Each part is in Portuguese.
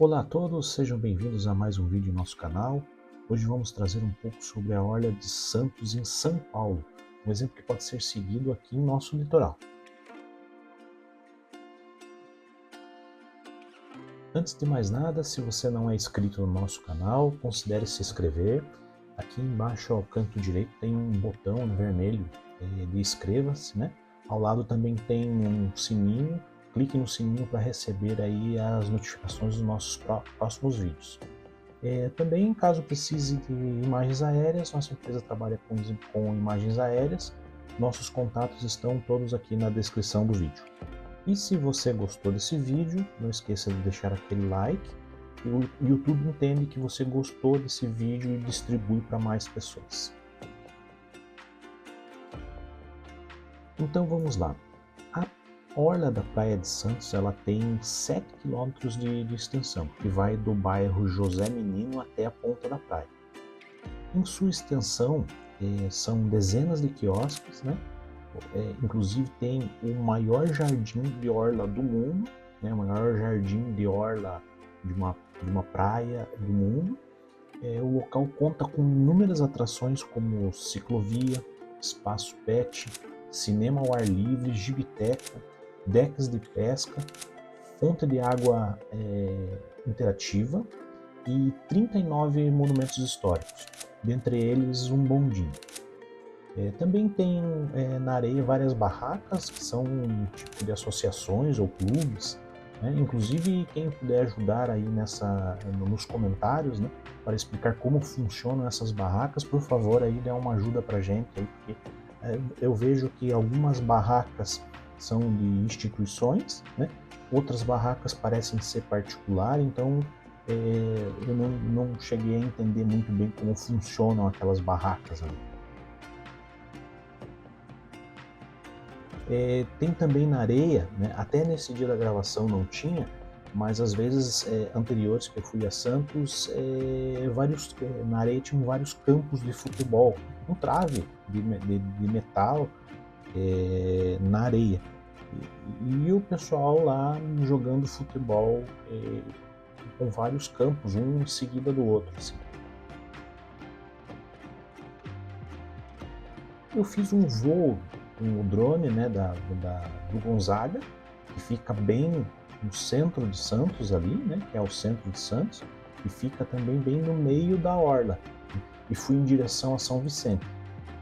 Olá a todos, sejam bem-vindos a mais um vídeo em nosso canal. Hoje vamos trazer um pouco sobre a Orla de Santos em São Paulo, um exemplo que pode ser seguido aqui em nosso litoral. Antes de mais nada, se você não é inscrito no nosso canal, considere se inscrever. Aqui embaixo ao canto direito tem um botão vermelho de inscreva-se, né? Ao lado também tem um sininho. Clique no sininho para receber aí as notificações dos nossos próximos vídeos. Também, caso precise de imagens aéreas, nossa empresa trabalha com imagens aéreas. Nossos contatos estão todos aqui na descrição do vídeo. E se você gostou desse vídeo, não esqueça de deixar aquele like. O YouTube entende que você gostou desse vídeo e distribui para mais pessoas. Então vamos lá. A Orla da Praia de Santos ela tem 7 km de extensão, que vai do bairro José Menino até a ponta da praia. Em sua extensão são dezenas de quiosques, né? Inclusive tem o maior jardim de orla do mundo, né? O maior jardim de orla de uma praia do mundo. O local conta com inúmeras atrações como ciclovia, espaço pet, cinema ao ar livre, gibiteca, decks de pesca, fonte de água interativa e 39 monumentos históricos, dentre eles um bondinho. Também tem na areia várias barracas que são um tipo de associações ou clubes, né? Inclusive quem puder ajudar aí nos comentários, né, para explicar como funcionam essas barracas, por favor aí dê uma ajuda pra gente aí, porque eu vejo que algumas barracas são de instituições, né? Outras barracas parecem ser particular, então eu não cheguei a entender muito bem como funcionam aquelas barracas ali. Tem também na areia, né? Até nesse dia da gravação não tinha, mas às vezes anteriores que eu fui a Santos, na areia tinham vários campos de futebol, um trave de metal na areia. E o pessoal lá jogando futebol com vários campos, um em seguida do outro. Assim. Eu fiz um voo com o drone, né, do Gonzaga, que fica bem no centro de Santos ali, né, que é o centro de Santos, e fica também bem no meio da orla. E fui em direção a São Vicente.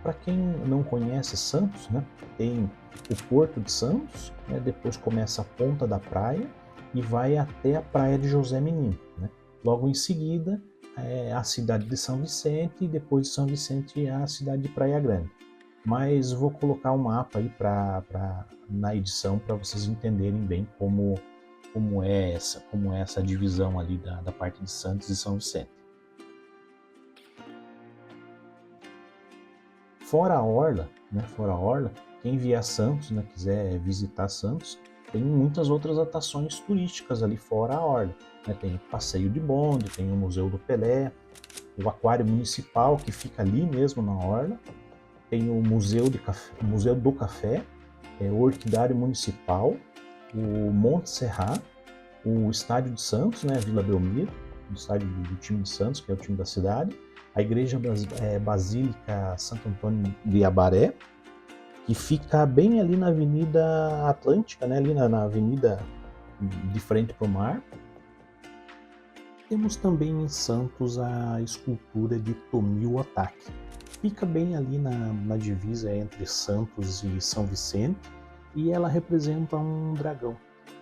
Para quem não conhece Santos, né, tem o Porto de Santos, né, depois começa a Ponta da Praia e vai até a Praia de José Menino. Né? Logo em seguida, a cidade de São Vicente e depois de São Vicente a cidade de Praia Grande. Mas vou colocar um mapa aí na edição para vocês entenderem bem como é essa divisão ali da parte de Santos e São Vicente. Fora a orla, quem vier a Santos, né, quiser visitar Santos, tem muitas outras atrações turísticas ali fora a orla. Né? Tem o passeio de bonde, tem o Museu do Pelé, o Aquário Municipal que fica ali mesmo na orla, tem o Museu do Café, o Orquidário Municipal, o Monte Serrat, o Estádio de Santos, né, Vila Belmiro, o estádio do time de Santos, que é o time da cidade, a Igreja Basílica Santo Antônio de Abaré, que fica bem ali na Avenida Atlântica, né, ali na avenida de frente para o mar. Temos também em Santos a escultura de Tomio Otaki. Fica bem ali na divisa entre Santos e São Vicente e ela representa um dragão.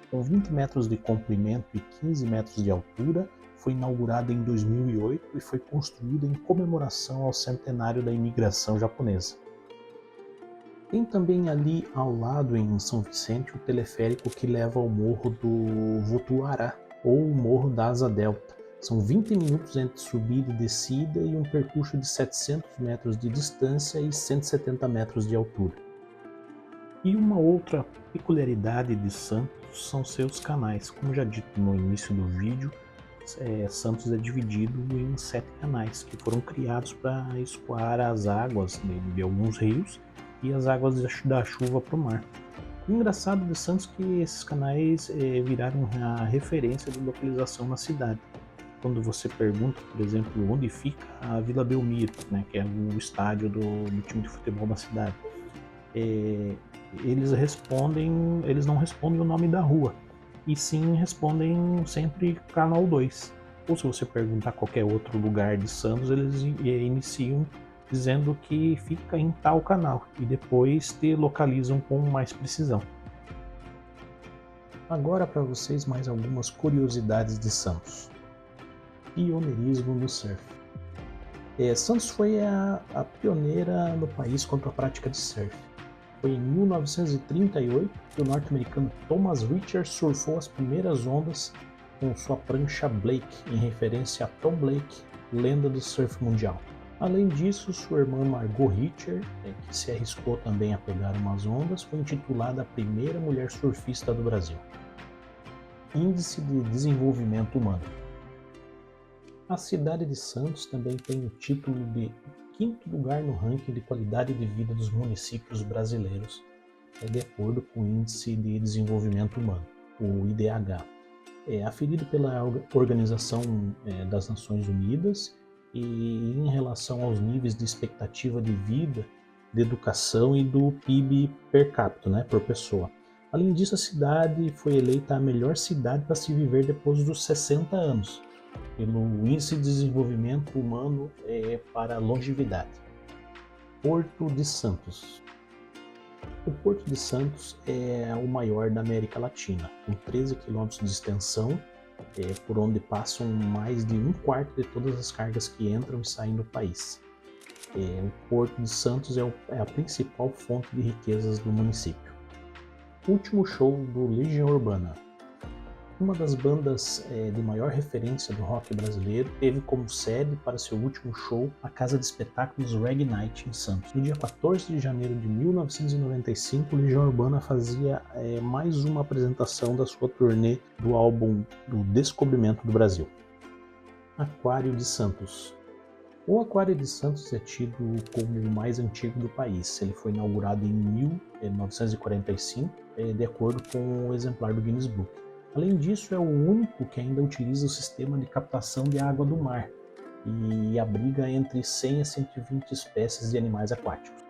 Com 20 metros de comprimento e 15 metros de altura, foi inaugurada em 2008 e foi construída em comemoração ao centenário da imigração japonesa. Tem também ali ao lado em São Vicente o teleférico que leva ao Morro do Votuará, ou o Morro da Asa Delta. São 20 minutos entre subida e descida e um percurso de 700 metros de distância e 170 metros de altura. E uma outra peculiaridade de Santos são seus canais. Como já dito no início do vídeo, Santos é dividido em 7 canais que foram criados para escoar as águas de alguns rios e as águas da chuva para o mar. O engraçado de Santos é que esses canais viraram a referência de localização na cidade. Quando você pergunta, por exemplo, onde fica a Vila Belmiro, né, que é o estádio do time de futebol da cidade, é, eles não respondem o nome da rua, e sim respondem sempre Canal 2. Ou se você perguntar qualquer outro lugar de Santos, eles iniciam dizendo que fica em tal canal e depois te localizam com mais precisão. Agora para vocês mais algumas curiosidades de Santos. Pioneirismo no surf. Santos foi a pioneira no país quanto à prática de surf. Foi em 1938 que o norte-americano Thomas Richards surfou as primeiras ondas com sua prancha Blake, em referência a Tom Blake, lenda do surf mundial. Além disso, sua irmã Margot Richards, que se arriscou também a pegar umas ondas, foi intitulada a primeira mulher surfista do Brasil. Índice de Desenvolvimento Humano. A cidade de Santos também tem o título de quinto lugar no ranking de qualidade de vida dos municípios brasileiros, de acordo com o Índice de Desenvolvimento Humano, o IDH. É aferido pela Organização das Nações Unidas e em relação aos níveis de expectativa de vida, de educação e do PIB per capita, né, por pessoa. Além disso, a cidade foi eleita a melhor cidade para se viver depois dos 60 anos, pelo Índice de Desenvolvimento Humano para a Longevidade. Porto de Santos. O Porto de Santos é o maior da América Latina, com 13 km de extensão, por onde passam mais de um quarto de todas as cargas que entram e saem do país. O Porto de Santos é a principal fonte de riquezas do município. Último show do Legião Urbana. Uma das bandas de maior referência do rock brasileiro teve como sede para seu último show a Casa de Espetáculos Reggae Night em Santos. No dia 14 de janeiro de 1995, Legião Urbana fazia mais uma apresentação da sua turnê do álbum do Descobrimento do Brasil. Aquário de Santos. O Aquário de Santos é tido como o mais antigo do país. Ele foi inaugurado em 1945, de acordo com o exemplar do Guinness Book. Além disso, é o único que ainda utiliza o sistema de captação de água do mar e abriga entre 100 a 120 espécies de animais aquáticos.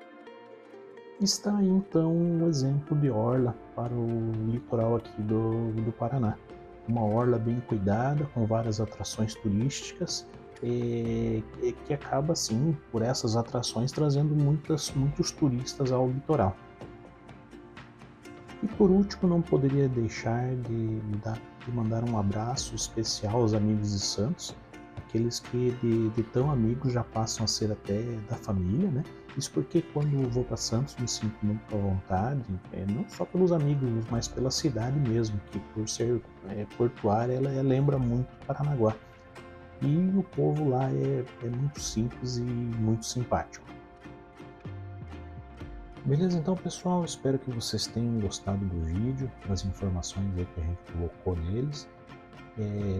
Está aí então um exemplo de orla para o litoral aqui do Paraná. Uma orla bem cuidada, com várias atrações turísticas, que acaba, sim, por essas atrações, trazendo muitos turistas ao litoral. E por último, não poderia deixar de mandar um abraço especial aos amigos de Santos, aqueles que de tão amigos já passam a ser até da família, né? Isso porque quando vou para Santos me sinto muito à vontade, não só pelos amigos, mas pela cidade mesmo, que por ser portuária, ela lembra muito Paranaguá. E o povo lá é muito simples e muito simpático. Beleza, então pessoal, espero que vocês tenham gostado do vídeo, das informações aí que a gente colocou neles.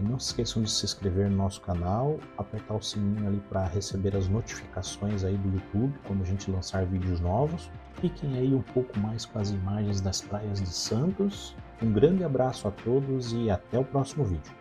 Não se esqueçam de se inscrever no nosso canal, apertar o sininho ali para receber as notificações aí do YouTube quando a gente lançar vídeos novos. Fiquem aí um pouco mais com as imagens das praias de Santos. Um grande abraço a todos e até o próximo vídeo.